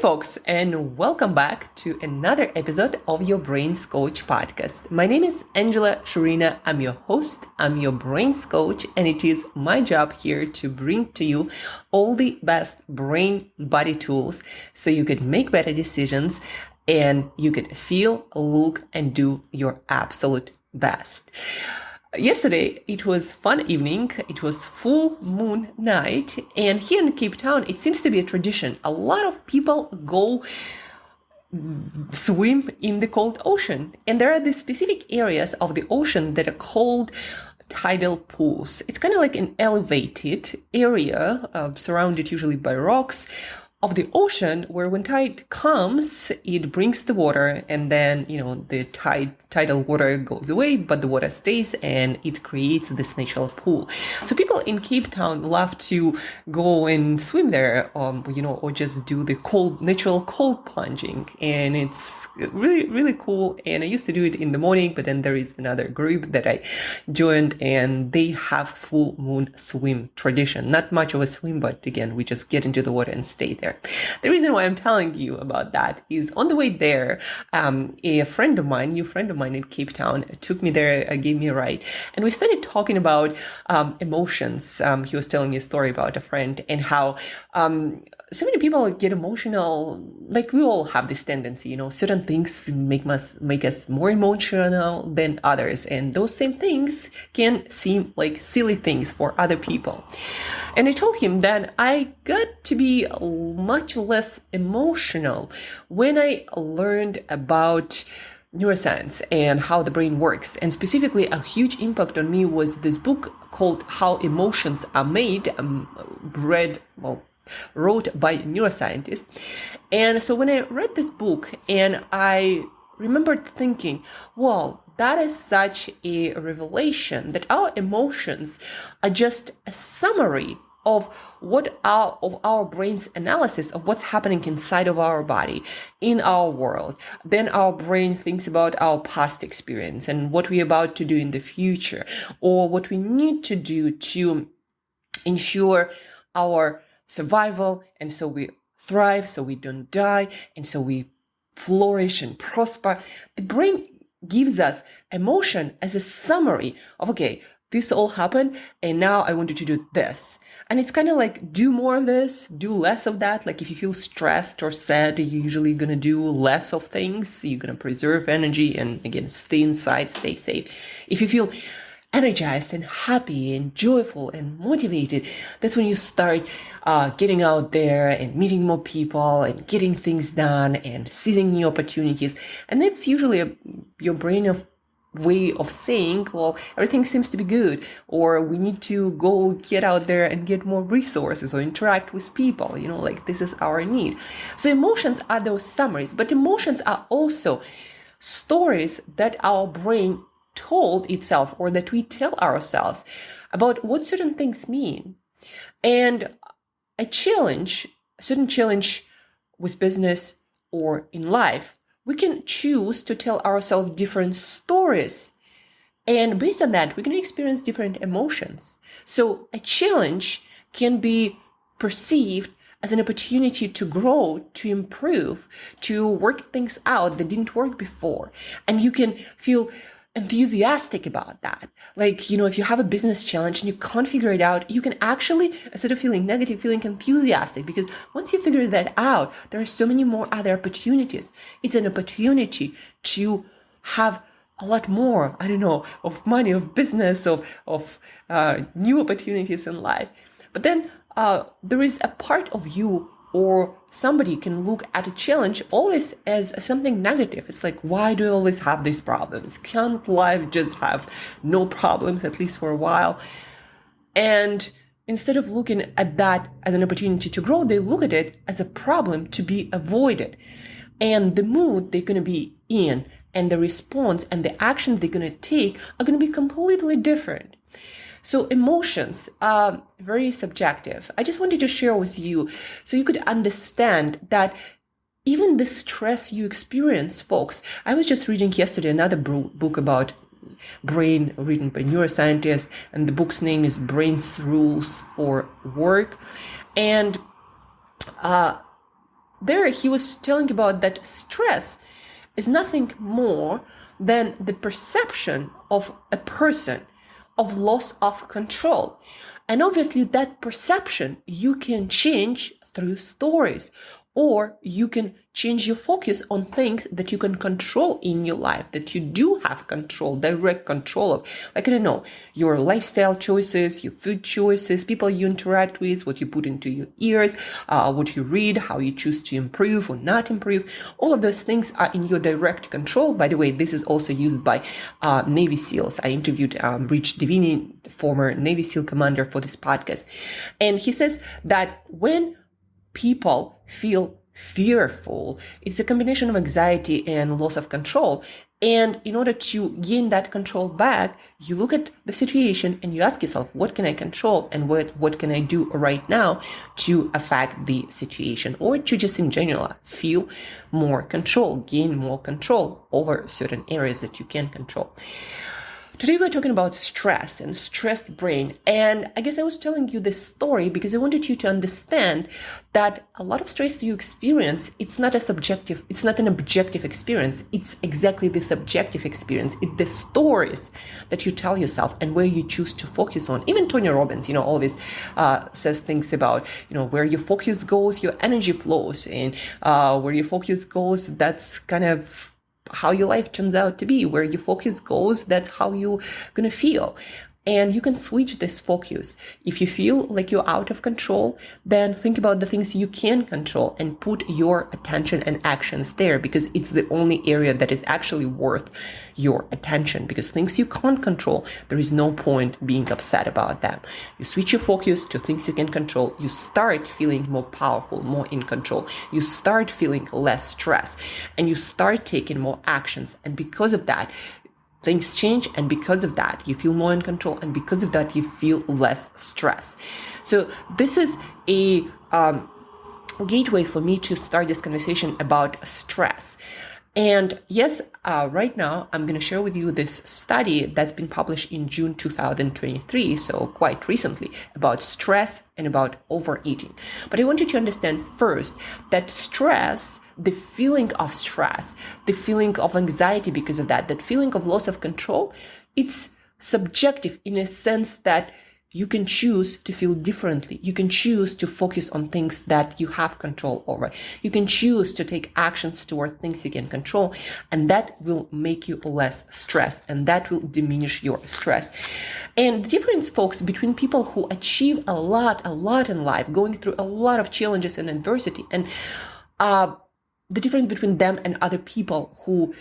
folks, and welcome back to another episode of your Brains Coach podcast. My name is Angela Shurina. I'm your host, I'm your Brains Coach, and it is my job here to bring to you all the best brain body tools so you could make better decisions and you could feel, look, and do your absolute best. Yesterday, it was fun evening. It was full moon night. And here in Cape Town, it seems to be a tradition. A lot of people go swim in the cold ocean. And there are these specific areas of the ocean that are called tidal pools. It's kind of like an elevated area, surrounded usually by rocks, of the ocean, where when tide comes, it brings the water, and then, the tidal water goes away, but the water stays, and it creates this natural pool. So people in Cape Town love to go and swim there, or just do the natural cold plunging, and it's really, really cool. And I used to do it in the morning, but then there is another group that I joined, and they have full moon swim tradition. Not much of a swim, but again, we just get into the water and stay there. The reason why I'm telling you about that is on the way there, a new friend of mine in Cape Town took me there, gave me a ride, and we started talking about emotions. He was telling me a story about a friend and how so many people get emotional. Like, we all have this tendency, certain things make us more emotional than others, and those same things can seem like silly things for other people. And I told him that I got to be much less emotional when I learned about neuroscience and how the brain works. And specifically, a huge impact on me was this book called How Emotions Are Made, wrote by neuroscientists. And so when I read this book, and I remembered thinking, well, that is such a revelation that our emotions are just a summary of our brain's analysis of what's happening inside of our body, in our world. Then our brain thinks about our past experience and what we're about to do in the future, or what we need to do to ensure our survival, and so we thrive, so we don't die, and so we flourish and prosper. The brain gives us emotion as a summary of, okay, this all happened, and now I want you to do this. And it's kind of like, do more of this, do less of that. Like, if you feel stressed or sad, you're usually going to do less of things. You're going to preserve energy and, again, stay inside, stay safe. If you feel energized and happy and joyful and motivated, that's when you start getting out there and meeting more people and getting things done and seizing new opportunities. And that's usually your brain way of saying, well, everything seems to be good, or we need to go get out there and get more resources or interact with people, like, this is our need. So emotions are those summaries, but emotions are also stories that our brain told itself, or that we tell ourselves about what certain things mean. And a certain challenge with business or in life, we can choose to tell ourselves different stories. And based on that, we can experience different emotions. So a challenge can be perceived as an opportunity to grow, to improve, to work things out that didn't work before. And you can feel enthusiastic about that. Like, if you have a business challenge and you can't figure it out, you can actually, instead of feeling negative, feeling enthusiastic, because once you figure that out, there are so many more other opportunities. It's an opportunity to have a lot more, of money, of business, of new opportunities in life. But then there is a part of you, or somebody can look at a challenge always as something negative. It's like, why do I always have these problems? Can't life just have no problems, at least for a while? And instead of looking at that as an opportunity to grow, they look at it as a problem to be avoided. And the mood they're going to be in, and the response and the action they're going to take are going to be completely different. So emotions are very subjective. I just wanted to share with you so you could understand that even the stress you experience, folks. I was just reading yesterday another book about brain written by neuroscientists, and the book's name is Brain's Rules for Work. And there he was telling about that stress is nothing more than the perception of a person of loss of control. And obviously that perception you can change through stories, or you can change your focus on things that you can control in your life, that you do have control, direct control of. Like, I don't know, your lifestyle choices, your food choices, people you interact with, what you put into your ears, what you read, how you choose to improve or not improve. All of those things are in your direct control. By the way, this is also used by Navy SEALs. I interviewed Rich Divini, the former Navy SEAL commander, for this podcast. And he says that when people feel fearful, it's a combination of anxiety and loss of control. And in order to gain that control back, you look at the situation and you ask yourself, what can I control, and what can I do right now to affect the situation, or to just in general feel more control, gain more control over certain areas that you can control. Today we're talking about stress and stressed brain. And I guess I was telling you this story because I wanted you to understand that a lot of stress you experience, it's not an objective experience. It's exactly the subjective experience. It's the stories that you tell yourself and where you choose to focus on. Even Tony Robbins, always says things about, where your focus goes, your energy flows. And where your focus goes, that's kind of how your life turns out to be. Where your focus goes, that's how you're gonna feel. And you can switch this focus. If you feel like you're out of control, then think about the things you can control and put your attention and actions there, because it's the only area that is actually worth your attention. Because things you can't control, there is no point being upset about them. You switch your focus to things you can control. You start feeling more powerful, more in control. You start feeling less stress, and you start taking more actions. And because of that, things change, and because of that, you feel more in control, and because of that, you feel less stress. So this is a gateway for me to start this conversation about stress. And yes, right now, I'm going to share with you this study that's been published in June 2023, so quite recently, about stress and about overeating. But I want you to understand first that stress, the feeling of stress, the feeling of anxiety because of that feeling of loss of control, it's subjective in a sense that you can choose to feel differently. You can choose to focus on things that you have control over. You can choose to take actions toward things you can control, and that will make you less stressed, and that will diminish your stress. And the difference, folks, between people who achieve a lot in life, going through a lot of challenges and adversity, and the difference between them and other people who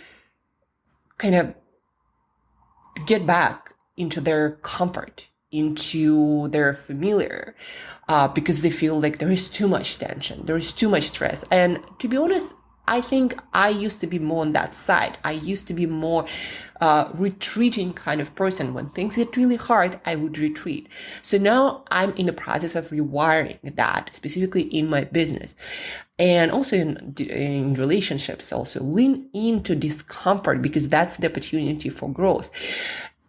kind of get back into their comfort, into their familiar, because they feel like there is too much tension, there is too much stress. And to be honest, I think I used to be more on that side. I used to be more retreating kind of person. When things get really hard, I would retreat. So now I'm in the process of rewiring that, specifically in my business. And also in relationships, also lean into discomfort, because that's the opportunity for growth.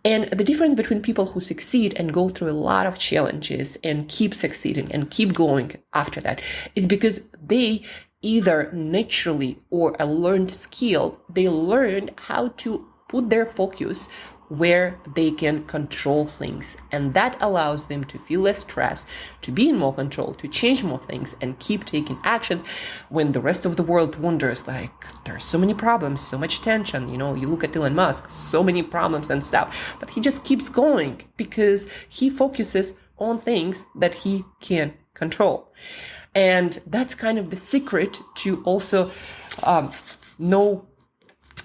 And the difference between people who succeed and go through a lot of challenges and keep succeeding and keep going after that is because they either naturally or a learned skill, they learned how to put their focus where they can control things. And that allows them to feel less stressed, to be in more control, to change more things, and keep taking actions when the rest of the world wonders, like, there's so many problems, so much tension. You look at Elon Musk, so many problems and stuff, but he just keeps going because he focuses on things that he can control. And that's kind of the secret to also no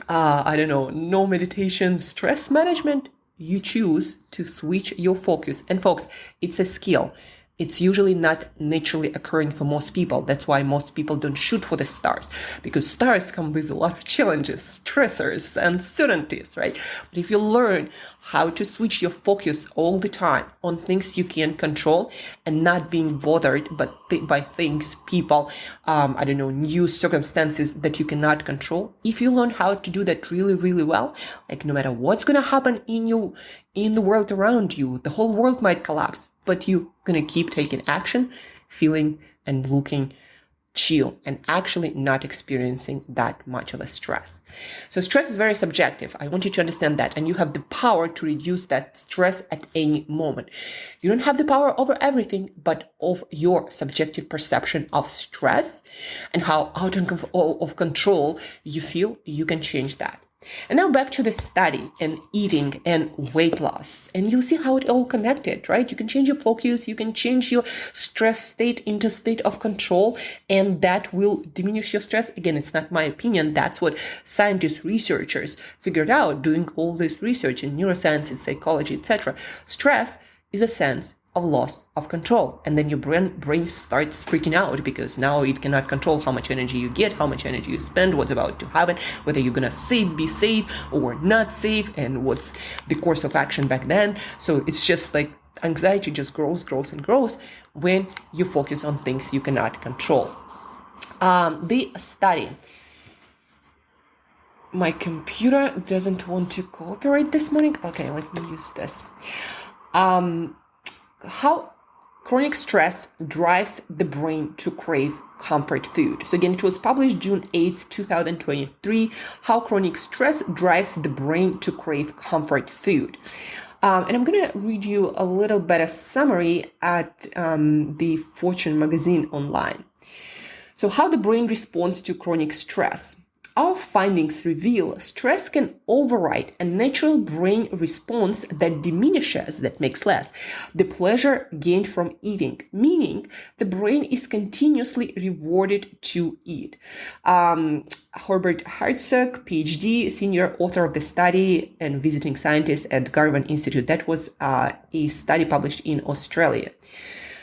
meditation, stress management. You choose to switch your focus. And folks, it's a skill. It's usually not naturally occurring for most people. That's why most people don't shoot for the stars, because stars come with a lot of challenges, stressors, uncertainties, right? But if you learn how to switch your focus all the time on things you can control and not being bothered by things, people, new circumstances that you cannot control, if you learn how to do that really, really well, like no matter what's going to happen in the world around you, the whole world might collapse, but you're going to keep taking action, feeling and looking chill and actually not experiencing that much of a stress. So stress is very subjective. I want you to understand that. And you have the power to reduce that stress at any moment. You don't have the power over everything, but of your subjective perception of stress and how out of control you feel, you can change that. And now back to the study and eating and weight loss. And you'll see how it all connected, right? You can change your focus, you can change your stress state into state of control, and that will diminish your stress. Again, it's not my opinion. That's what scientists, researchers figured out doing all this research in neuroscience, in psychology, etc. Stress is a sense of loss of control. And then your brain starts freaking out because now it cannot control how much energy you get, how much energy you spend, what's about to happen, whether you're going to be safe or not safe, and what's the course of action back then. So it's just like anxiety just grows and grows when you focus on things you cannot control. The study. My computer doesn't want to cooperate this morning. Okay, let me use this. How chronic stress drives the brain to crave comfort food. So again, it was published June 8th, 2023, how chronic stress drives the brain to crave comfort food. And I'm going to read you a little bit of summary at the Fortune magazine online. So how the brain responds to chronic stress. Our findings reveal stress can override a natural brain response that diminishes, that makes less, the pleasure gained from eating, meaning the brain is continuously rewarded to eat. Herbert Herzog, PhD, senior author of the study and visiting scientist at Garvan Institute. That was a study published in Australia.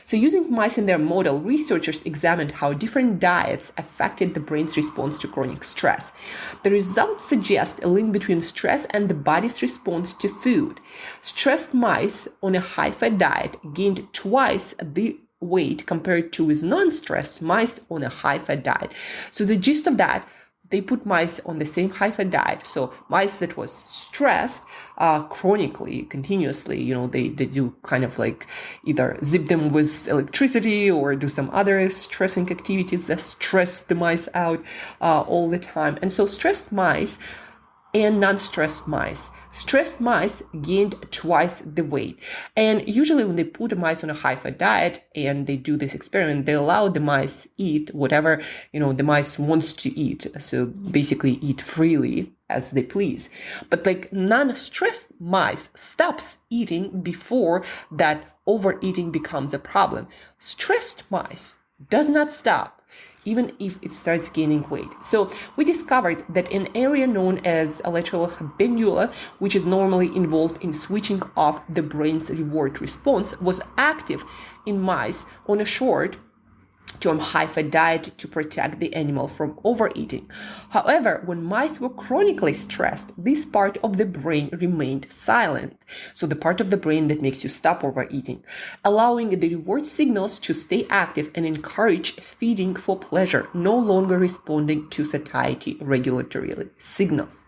So using mice in their model, researchers examined how different diets affected the brain's response to chronic stress. The results suggest a link between stress and the body's response to food. Stressed mice on a high-fat diet gained twice the weight compared to with non-stressed mice on a high-fat diet. So the gist of that, they put mice on the same high-fat diet. So mice that was stressed chronically, continuously, they do kind of like either zip them with electricity or do some other stressing activities that stress the mice out all the time. And so stressed mice and non-stressed mice. Stressed mice gained twice the weight. And usually when they put a mice on a high-fat diet and they do this experiment, they allow the mice eat whatever, the mice wants to eat. So basically eat freely as they please. But like non-stressed mice stops eating before that overeating becomes a problem. Stressed mice does not stop even if it starts gaining weight. So we discovered that an area known as a lateral habendula, which is normally involved in switching off the brain's reward response, was active in mice on a short-term high-fat diet to protect the animal from overeating. However, when mice were chronically stressed, this part of the brain remained silent. So the part of the brain that makes you stop overeating, allowing the reward signals to stay active and encourage feeding for pleasure, no longer responding to satiety regulatory signals.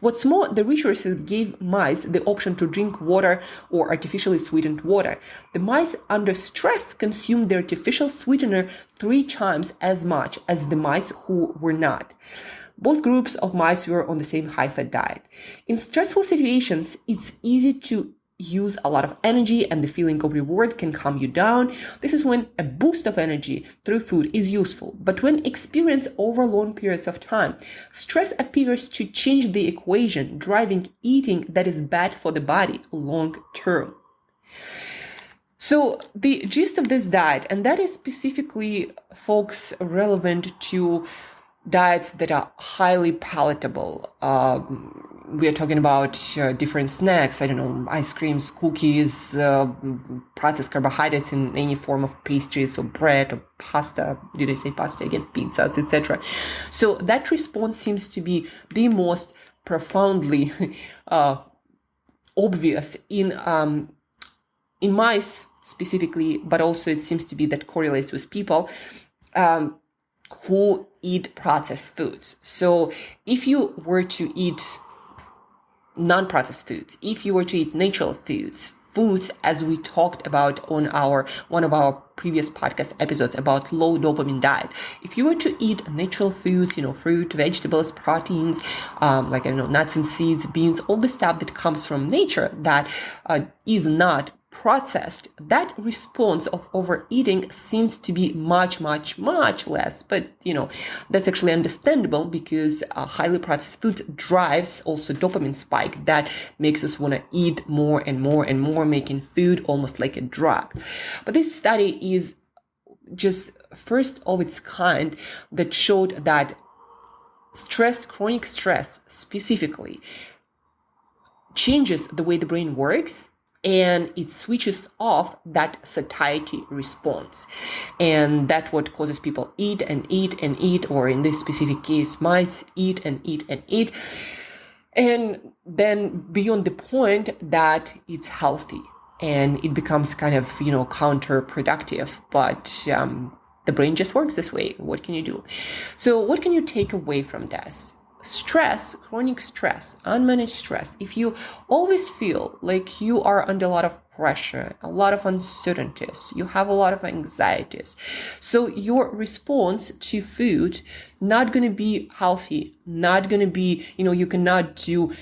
What's more, the researchers gave mice the option to drink water or artificially sweetened water. The mice under stress consumed the artificial sweetener 3 times as much as the mice who were not. Both groups of mice were on the same high-fat diet. In stressful situations, it's easy to use a lot of energy and the feeling of reward can calm you down. This is when a boost of energy through food is useful. But when experienced over long periods of time, stress appears to change the equation, driving eating that is bad for the body long term. So the gist of this diet, and that is specifically, folks, relevant to diets that are highly palatable. We are talking about different snacks, ice creams, cookies, processed carbohydrates in any form of pastries or bread or pasta. Did I say pasta again? Pizzas, etc. So that response seems to be the most profoundly obvious in mice specifically, but also it seems to be that correlates with people who eat processed foods. So if you were to eat non-processed foods, if you were to eat natural foods, foods, as we talked about on one of our previous podcast episodes about low dopamine diet. If you were to eat natural foods, fruit, vegetables, proteins, nuts and seeds, beans, all the stuff that comes from nature that is not processed, that response of overeating seems to be much, much, much less. But, that's actually understandable because highly processed food drives also dopamine spike that makes us want to eat more and more and more, making food almost like a drug. But this study is just first of its kind that showed that chronic stress specifically, changes the way the brain works, and it switches off that satiety response. And that's what causes people eat and eat and eat, or in this specific case, mice eat and eat and eat. And then beyond the point that it's healthy and it becomes kind of, counterproductive. But the brain just works this way. What can you do? So what can you take away from this? Stress, chronic stress, unmanaged stress, if you always feel like you are under a lot of pressure, a lot of uncertainties, you have a lot of anxieties, so your response to food not going to be healthy, not going to be, you cannot do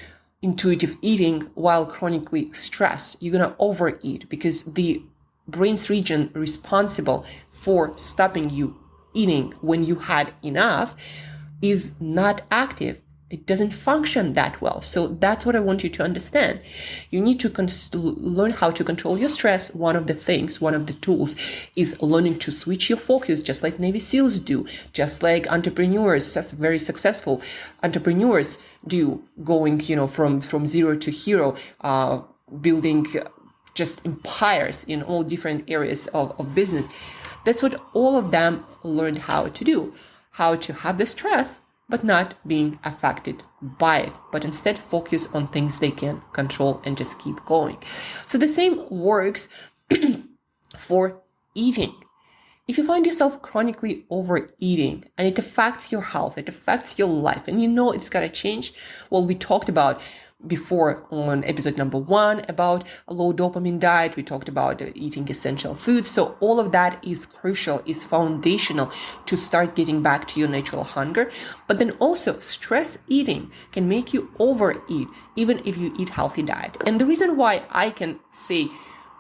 intuitive eating while chronically stressed. You're going to overeat because the brain's region responsible for stopping you eating when you had enough is not active. It doesn't function that well. So that's what I want you to understand. You need to learn how to control your stress. One of the tools is learning to switch your focus, just like Navy SEALs do, just like entrepreneurs, very successful entrepreneurs do, going, from zero to hero, building just empires in all different areas of business. That's what all of them learned how to do. How to have the stress, but not being affected by it, but instead focus on things they can control and just keep going. So the same works for eating. If you find yourself chronically overeating and it affects your health, it affects your life, and it's got to change, well, we talked about before on episode number 1 about a low dopamine diet. We talked about eating essential foods. So all of that is crucial, is foundational to start getting back to your natural hunger. But then also stress eating can make you overeat, even if you eat healthy diet. And the reason why I can say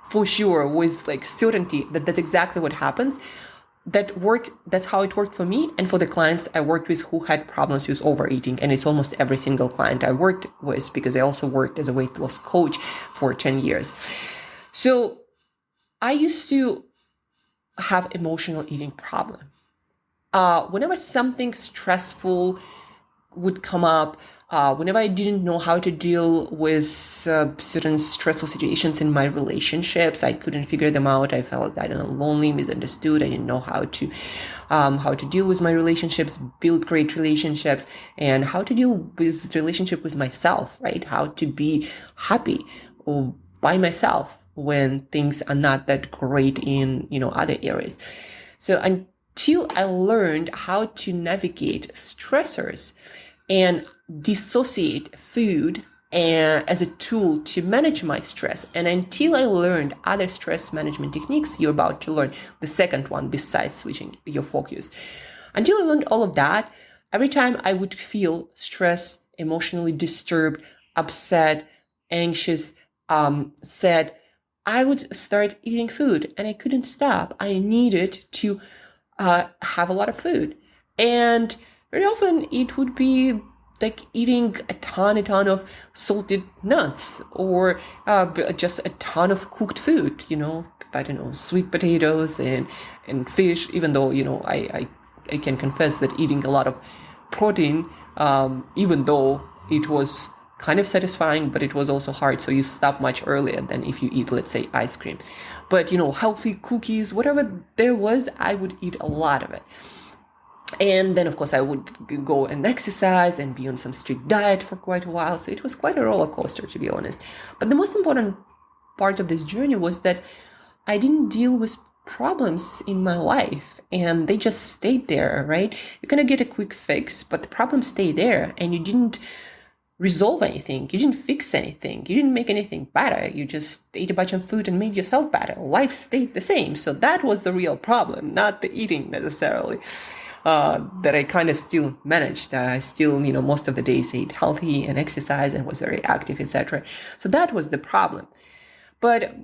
for sure with certainty that that's exactly what happens, that's how it worked for me and for the clients I worked with who had problems with overeating. And it's almost every single client I worked with, because I also worked as a weight loss coach for 10 years. So I used to have emotional eating problem. Whenever something stressful would come up, whenever I didn't know how to deal with certain stressful situations in my relationships, I couldn't figure them out. I felt, lonely, misunderstood. I didn't know how to deal with my relationships, build great relationships, and how to deal with relationship with myself, right? How to be happy by myself when things are not that great in, other areas. So until I learned how to navigate stressors and dissociate food as a tool to manage my stress, and until I learned other stress management techniques, you're about to learn the second one besides switching your focus. Until I learned all of that, every time I would feel stressed, emotionally disturbed, upset, anxious, sad, I would start eating food, and I couldn't stop. I needed to have a lot of food. And very often it would be like eating a ton of salted nuts, or just a ton of cooked food, sweet potatoes and fish, even though, I can confess that eating a lot of protein, even though it was kind of satisfying, but it was also hard. So you stop much earlier than if you eat, let's say, ice cream. But, healthy cookies, whatever there was, I would eat a lot of it. And then, of course, I would go and exercise and be on some strict diet for quite a while. So it was quite a roller coaster, to be honest. But the most important part of this journey was that I didn't deal with problems in my life, and they just stayed there, right? You're going to get a quick fix, but the problems stay there, and you didn't resolve anything. You didn't fix anything. You didn't make anything better. You just ate a bunch of food and made yourself better. Life stayed the same. So that was the real problem, not the eating necessarily. That I kind of still managed. I still, most of the days ate healthy and exercised and was very active, etc. So that was the problem. But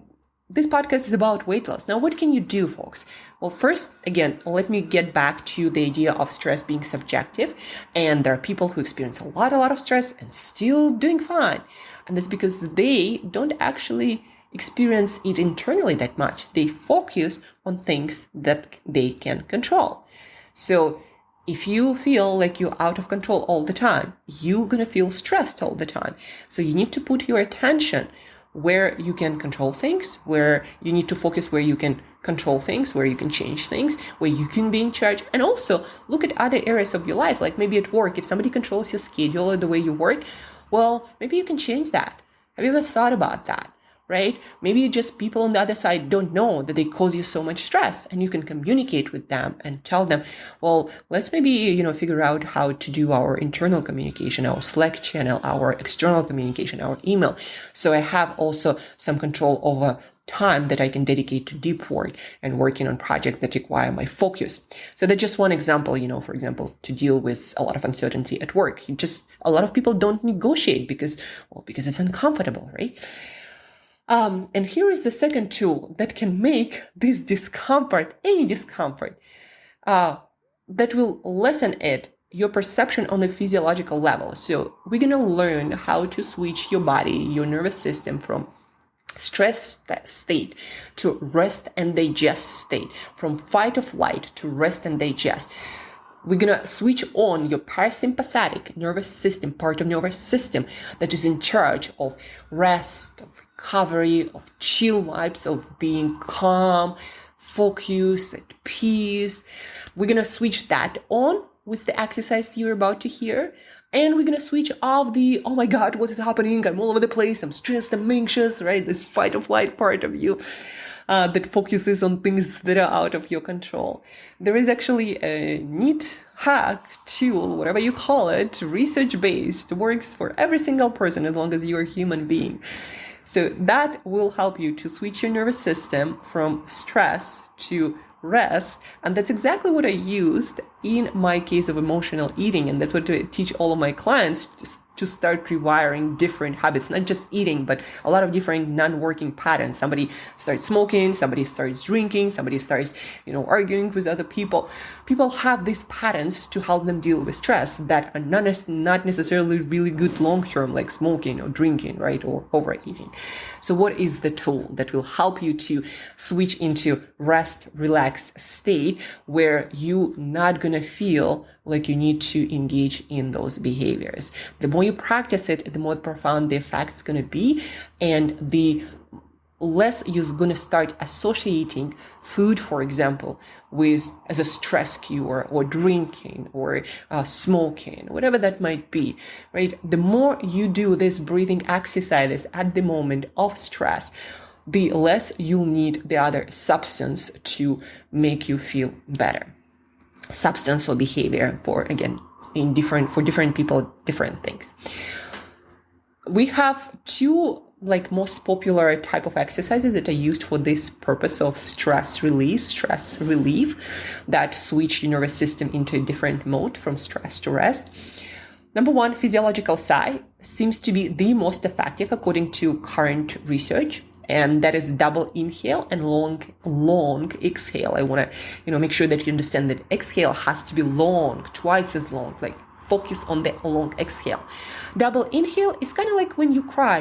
this podcast is about weight loss. Now, what can you do, folks? Well, first, again, let me get back to the idea of stress being subjective. And there are people who experience a lot of stress and still doing fine. And that's because they don't actually experience it internally that much. They focus on things that they can control. So if you feel like you're out of control all the time, you're going to feel stressed all the time. So you need to put your attention where you can control things, where you need to focus where you can control things, where you can change things, where you can be in charge. And also look at other areas of your life, like maybe at work. If somebody controls your schedule or the way you work, well, maybe you can change that. Have you ever thought about that? Right? Maybe just people on the other side don't know that they cause you so much stress, and you can communicate with them and tell them, well, let's maybe, figure out how to do our internal communication, our Slack channel, our external communication, our email. So I have also some control over time that I can dedicate to deep work and working on projects that require my focus. So that's just one example, for example, to deal with a lot of uncertainty at work. A lot of people don't negotiate because it's uncomfortable, right? And here is the second tool that can make this discomfort, any discomfort, that will lessen your perception on a physiological level. So we're going to learn how to switch your body, your nervous system from stress state to rest and digest state, from fight or flight to rest and digest. We're going to switch on your parasympathetic nervous system, part of nervous system that is in charge of rest, of recovery, of chill vibes, of being calm, focused, at peace. We're going to switch that on with the exercise you're about to hear. And we're going to switch off the, oh my God, what is happening? I'm all over the place. I'm stressed, I'm anxious, right? This fight or flight part of you. That focuses on things that are out of your control. There is actually a neat hack, tool, whatever you call it, research-based, works for every single person as long as you're a human being. So that will help you to switch your nervous system from stress to rest. And that's exactly what I used in my case of emotional eating. And that's what I teach all of my clients to start rewiring different habits, not just eating, but a lot of different non-working patterns. Somebody starts smoking, somebody starts drinking, somebody starts, arguing with other people. People have these patterns to help them deal with stress that are not necessarily really good long-term, like smoking or drinking, right? Or overeating. So what is the tool that will help you to switch into rest, relax state where you're not going to feel like you need to engage in those behaviors? The more you practice it, the more profound the effect is going to be, and the less you're going to start associating food, for example, as a stress cure, or drinking, or smoking, whatever that might be, right? The more you do these breathing exercises at the moment of stress, the less you'll need the other substance to make you feel better. Substance or behavior for different people, different things. We have two most popular type of exercises that are used for this purpose of stress relief, that switch your nervous system into a different mode from stress to rest. Number one, physiological sigh seems to be the most effective according to current research. And that is double inhale and long exhale. I want to, make sure that you understand that exhale has to be long, twice as long, focus on the long exhale. Double inhale is kind of like when you cry,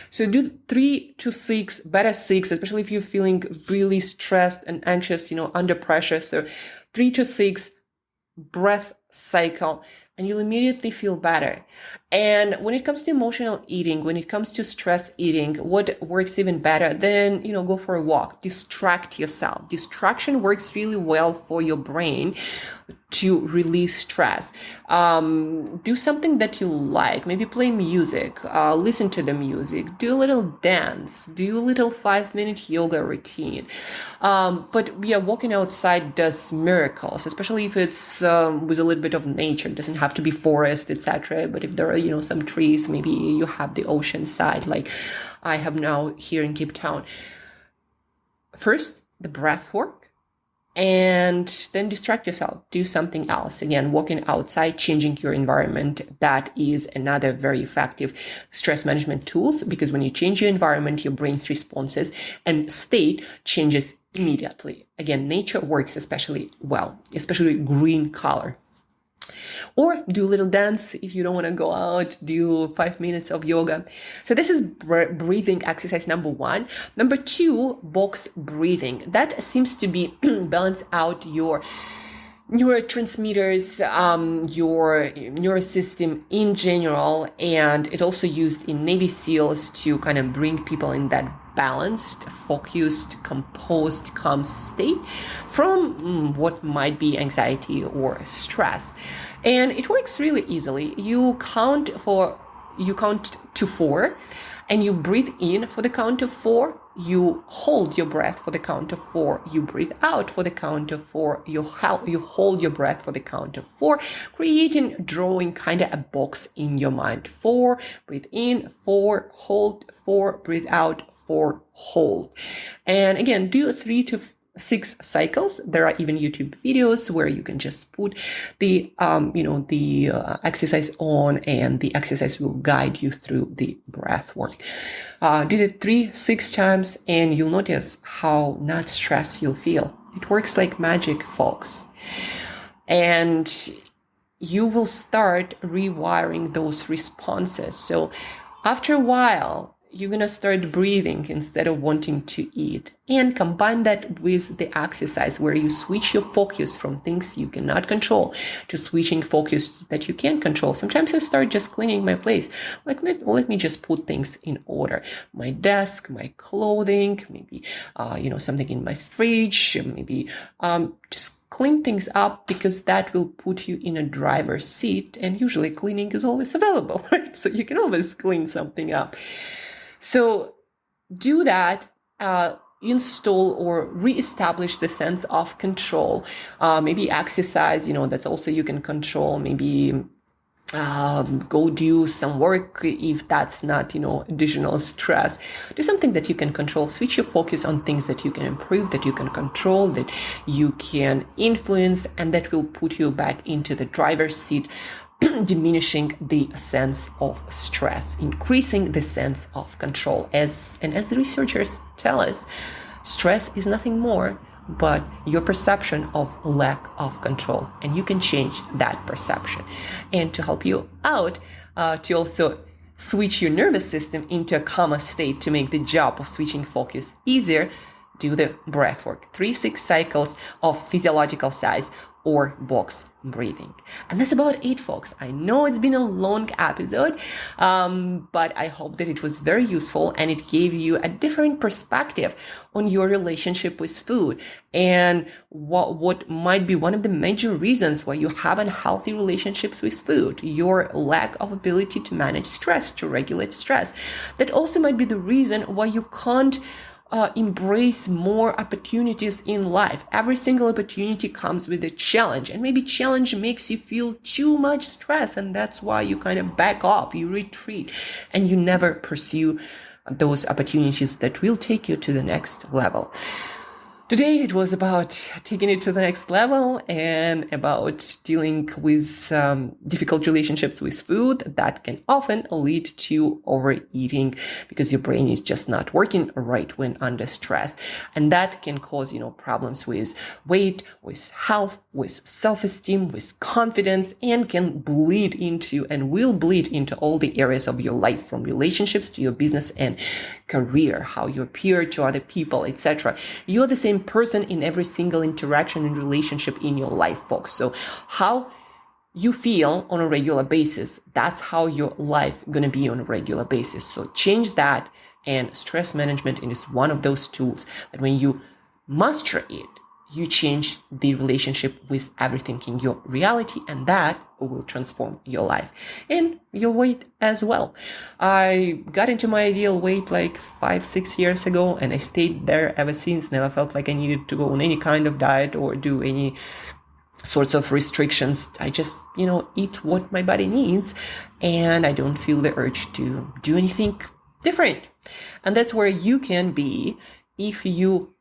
So do 3 to 6, better 6, especially if you're feeling really stressed and anxious, under pressure. So 3 to 6 breath cycle and you'll immediately feel better. And when it comes to emotional eating, when it comes to stress eating, what works even better than, go for a walk, distract yourself. Distraction works really well for your brain to release stress. Do something that you like, maybe play music, listen to the music, do a little dance, do a little 5-minute yoga routine. But yeah, walking outside does miracles, especially if it's with a little bit of nature. It doesn't have to be forest, etc. But if there are, some trees, maybe you have the ocean side, like I have now here in Cape Town. First, the breath work, and then distract yourself. Do something else. Again, walking outside, changing your environment. That is another very effective stress management tools, because when you change your environment, your brain's responses and state changes immediately. Again, nature works especially well, especially green color. Or do a little dance if you don't want to go out, do 5 minutes of yoga. So this is breathing exercise number 1. Number 2, box breathing. That seems to be balance out your neurotransmitters, your nervous system in general, and it also used in Navy SEALs to kind of bring people in that balanced, focused, composed, calm state from what might be anxiety or stress. And it works really easily. You count to 4, and you breathe in for the count of 4. You hold your breath for the count of 4. You breathe out for the count of 4. You hold your breath for the count of 4, drawing kind of a box in your mind. 4, breathe in, 4, hold, 4, breathe out, 4, hold. And again, do 3 to 6 cycles. There are even YouTube videos where you can just put the exercise on, and the exercise will guide you through the breath work. Do it 3-6 times, and you'll notice how not stressed you'll feel. It works like magic, folks. And you will start rewiring those responses. So after a while, you're going to start breathing instead of wanting to eat, and combine that with the exercise where you switch your focus from things you cannot control to switching focus that you can control. Sometimes I start just cleaning my place. Like, let me just put things in order. My desk, my clothing, maybe, something in my fridge, maybe, just clean things up, because that will put you in a driver's seat, and usually cleaning is always available, right? So you can always clean something up. So do that, install or reestablish the sense of control. Maybe exercise, that's also you can control. Maybe go do some work if that's not, additional stress. Do something that you can control. Switch your focus on things that you can improve, that you can control, that you can influence, and that will put you back into the driver's seat, diminishing the sense of stress, increasing the sense of control. As the researchers tell us, stress is nothing more but your perception of lack of control, and you can change that perception. And to help you out, to also switch your nervous system into a calmer state, to make the job of switching focus easier, do the breath work. 3-6 cycles of physiological size or box breathing. And that's about it, folks. I know it's been a long episode, but I hope that it was very useful, and it gave you a different perspective on your relationship with food, and what might be one of the major reasons why you have unhealthy relationships with food: your lack of ability to manage stress, to regulate stress. That also might be the reason why you can't embrace more opportunities in life. Every single opportunity comes with a challenge, and maybe challenge makes you feel too much stress, and that's why you kind of back off, you retreat, and you never pursue those opportunities that will take you to the next level. Today, it was about taking it to the next level, and about dealing with difficult relationships with food that can often lead to overeating, because your brain is just not working right when under stress. And that can cause, problems with weight, with health, with self-esteem, with confidence, and can bleed into, and will bleed into, all the areas of your life, from relationships to your business and career, how you appear to other people, etc. You're the same person in every single interaction and relationship in your life, folks. So how you feel on a regular basis, that's how your life gonna be on a regular basis. So change that, and stress management is one of those tools that when you master it, you change the relationship with everything in your reality, and that will transform your life and your weight as well. I got into my ideal weight like 5-6 years ago, and I stayed there ever since. Never felt like I needed to go on any kind of diet or do any sorts of restrictions. I just, eat what my body needs, and I don't feel the urge to do anything different. And that's where you can be if you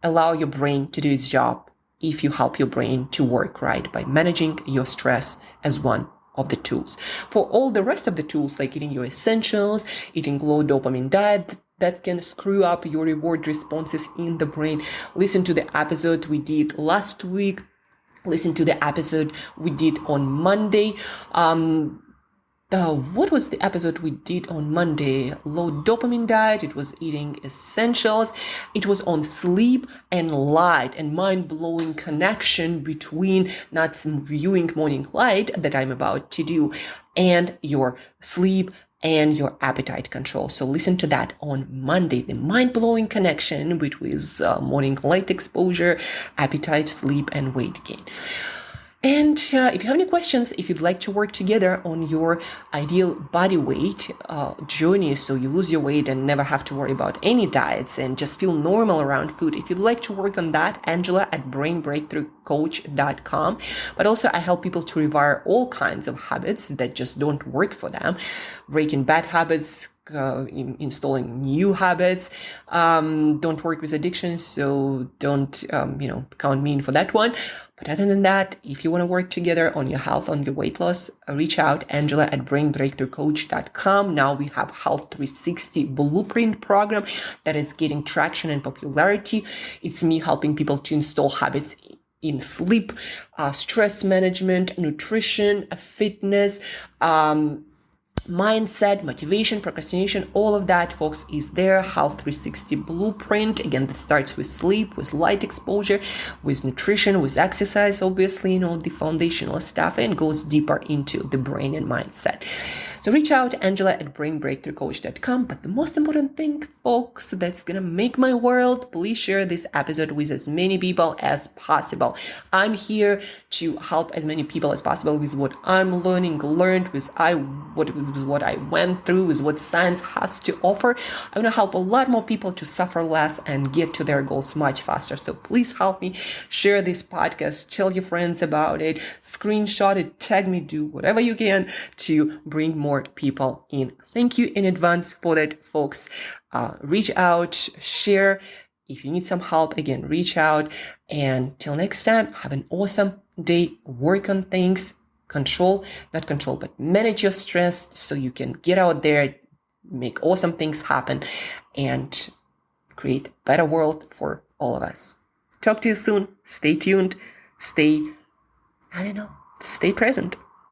allow your brain to do its job, if you help your brain to work right by managing your stress as one of the tools. For all the rest of the tools, like eating your essentials, eating low dopamine diet, that can screw up your reward responses in the brain, listen to the episode we did last week. Listen to the episode we did on Monday. What was the episode we did on Monday? Low dopamine diet. It was eating essentials. It was on sleep and light, and mind-blowing connection between not viewing morning light that I'm about to do and your sleep and your appetite control. So listen to that on Monday, the mind-blowing connection between morning light exposure, appetite, sleep, and weight gain. And if you have any questions, if you'd like to work together on your ideal body weight journey, so you lose your weight and never have to worry about any diets and just feel normal around food, if you'd like to work on that, Angela at brainbreakthroughcoach.com. But also I help people to rewire all kinds of habits that just don't work for them, breaking bad habits, installing new habits, don't work with addictions, so don't, count me in for that one. But other than that, if you want to work together on your health, on your weight loss, reach out, Angela at brainbreakthroughcoach.com. Now we have Health 360 Blueprint program that is getting traction and popularity. It's me helping people to install habits in sleep, stress management, nutrition, fitness, mindset, motivation, procrastination, all of that, folks, is there. Health 360 Blueprint. Again, that starts with sleep, with light exposure, with nutrition, with exercise, obviously, the foundational stuff, and goes deeper into the brain and mindset. So reach out, Angela at brainbreakthroughcoach.com. But the most important thing, folks, that's going to make my world, please share this episode with as many people as possible. I'm here to help as many people as possible with what I'm learned, with what I went through, with what science has to offer. I want to help a lot more people to suffer less and get to their goals much faster. So please help me share this podcast, tell your friends about it, screenshot it, tag me, do whatever you can to bring more people in. Thank you in advance for that, folks. Reach out, share. If you need some help, again, reach out. And till next time, have an awesome day. Work on things. But manage your stress so you can get out there, make awesome things happen, and create a better world for all of us. Talk to you soon. Stay tuned. Stay present.